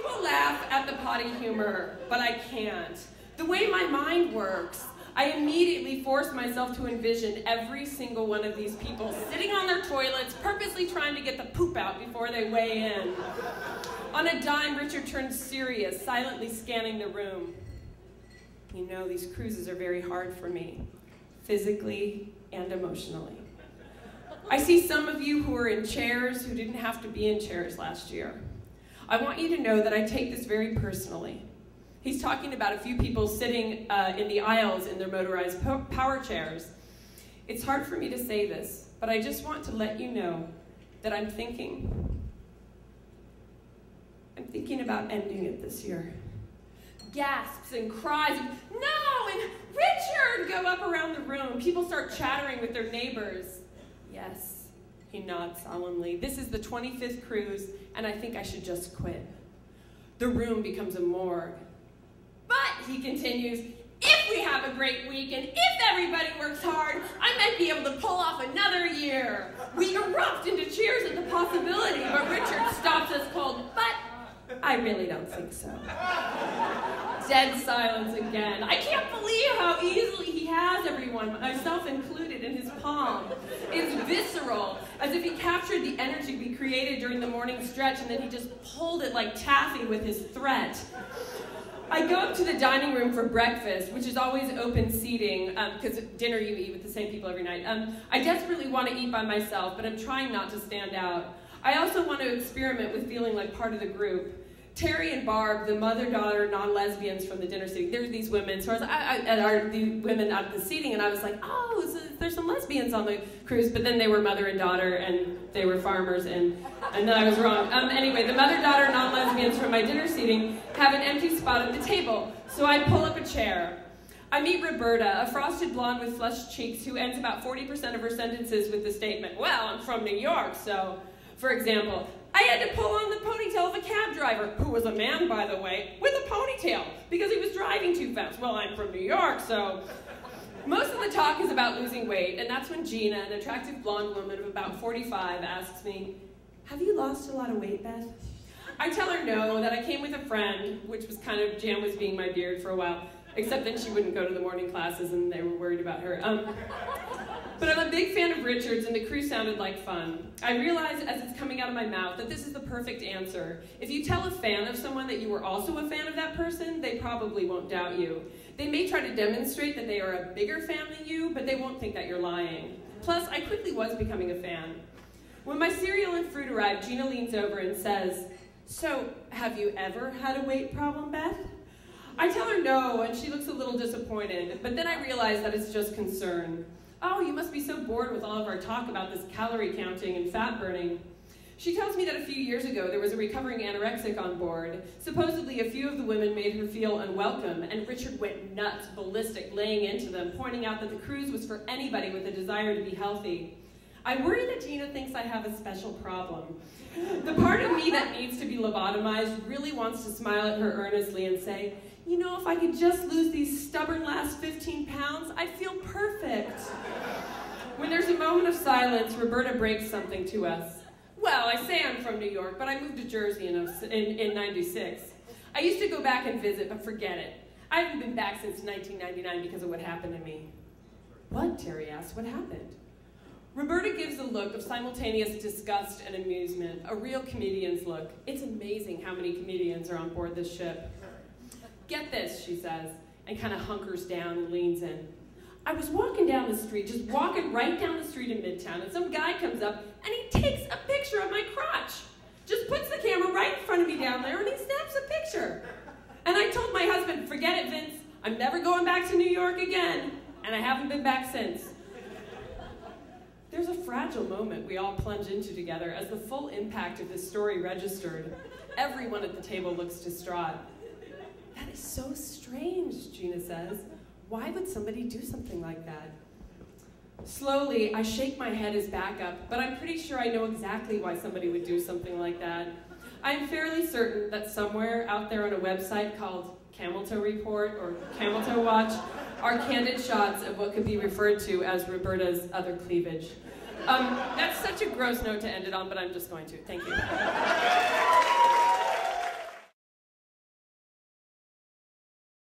will laugh at the potty humor, but I can't. The way my mind works, I immediately force myself to envision every single one of these people sitting on their toilets, purposely trying to get the poop out before they weigh in. On a dime, Richard turns serious, silently scanning the room. You know, these cruises are very hard for me, physically and emotionally. I see some of you who are in chairs who didn't have to be in chairs last year. I want you to know that I take this very personally. He's talking about a few people sitting in the aisles in their motorized power chairs. It's hard for me to say this, but I just want to let you know that I'm thinking about ending it this year. Gasps and cries of, "No!" and "Richard!" go up around the room. People start chattering with their neighbors. Yes, he nods solemnly. This is the 25th cruise, and I think I should just quit. The room becomes a morgue. But, he continues, if we have a great week and if everybody works hard, I might be able to pull off another year. We erupt into cheers at the possibility, but Richard stops us cold. But I really don't think so. Dead silence again. I can't believe how easily he has everyone, myself included, in his palm. It's visceral, as if he captured the energy we created during the morning stretch and then he just pulled it like taffy with his threat. I go up to the dining room for breakfast, which is always open seating, because dinner you eat with the same people every night. I desperately want to eat by myself, but I'm trying not to stand out. I also want to experiment with feeling like part of the group. Terry and Barb, the mother-daughter non-lesbians from the dinner seating, there's these women, so the women out of the seating, and I was like, oh, so there's some lesbians on the cruise, but then they were mother and daughter, and they were farmers, and then I was wrong. Anyway, the mother-daughter non-lesbians from my dinner seating have an empty spot at the table, so I pull up a chair. I meet Roberta, a frosted blonde with flushed cheeks who ends about 40% of her sentences with the statement, well, I'm from New York, so, for example, I had to pull on the ponytail of a cab driver, who was a man, by the way, with a ponytail, because he was driving too fast. Well, I'm from New York, so... Most of the talk is about losing weight, and that's when Gina, an attractive blonde woman of about 45, asks me, have you lost a lot of weight, Beth? I tell her no, that I came with a friend, which was kind of, Jan was being my beard for a while, except then she wouldn't go to the morning classes and they were worried about her. But I'm a big fan of Richard's, and the cruise sounded like fun. I realize as it's coming out of my mouth that this is the perfect answer. If you tell a fan of someone that you were also a fan of that person, they probably won't doubt you. They may try to demonstrate that they are a bigger fan than you, but they won't think that you're lying. Plus, I quickly was becoming a fan. When my cereal and fruit arrive, Gina leans over and says, so, have you ever had a weight problem, Beth? I tell her no, and she looks a little disappointed, but then I realize that it's just concern. Oh, you must be so bored with all of our talk about this calorie counting and fat burning. She tells me that a few years ago there was a recovering anorexic on board. Supposedly a few of the women made her feel unwelcome, and Richard went nuts, ballistic, laying into them, pointing out that the cruise was for anybody with a desire to be healthy. I worry that Gina thinks I have a special problem. The part of me that needs to be lobotomized really wants to smile at her earnestly and say, you know, if I could just lose these stubborn last 15 pounds, I'd feel perfect. When there's a moment of silence, Roberta breaks something to us. Well, I say I'm from New York, but I moved to Jersey in 96. I used to go back and visit, but forget it. I haven't been back since 1999 because of what happened to me. What? Terry asked. What happened? Roberta gives a look of simultaneous disgust and amusement, a real comedian's look. It's amazing how many comedians are on board this ship. Get this, she says, and kind of hunkers down and leans in. I was walking down the street, just walking right down the street in Midtown, and some guy comes up and he takes a picture of my crotch. Just puts the camera right in front of me down there and he snaps a picture. And I told my husband, forget it, Vince, I'm never going back to New York again, and I haven't been back since. There's a fragile moment we all plunge into together as the full impact of this story registered. Everyone at the table looks distraught. That is so strange, Gina says. Why would somebody do something like that? Slowly, I shake my head as backup, but I'm pretty sure I know exactly why somebody would do something like that. I'm fairly certain that somewhere out there on a website called Camel Toe Report or Camel Toe Watch are candid shots of what could be referred to as Roberta's other cleavage. That's such a gross note to end it on, but I'm just going to. Thank you.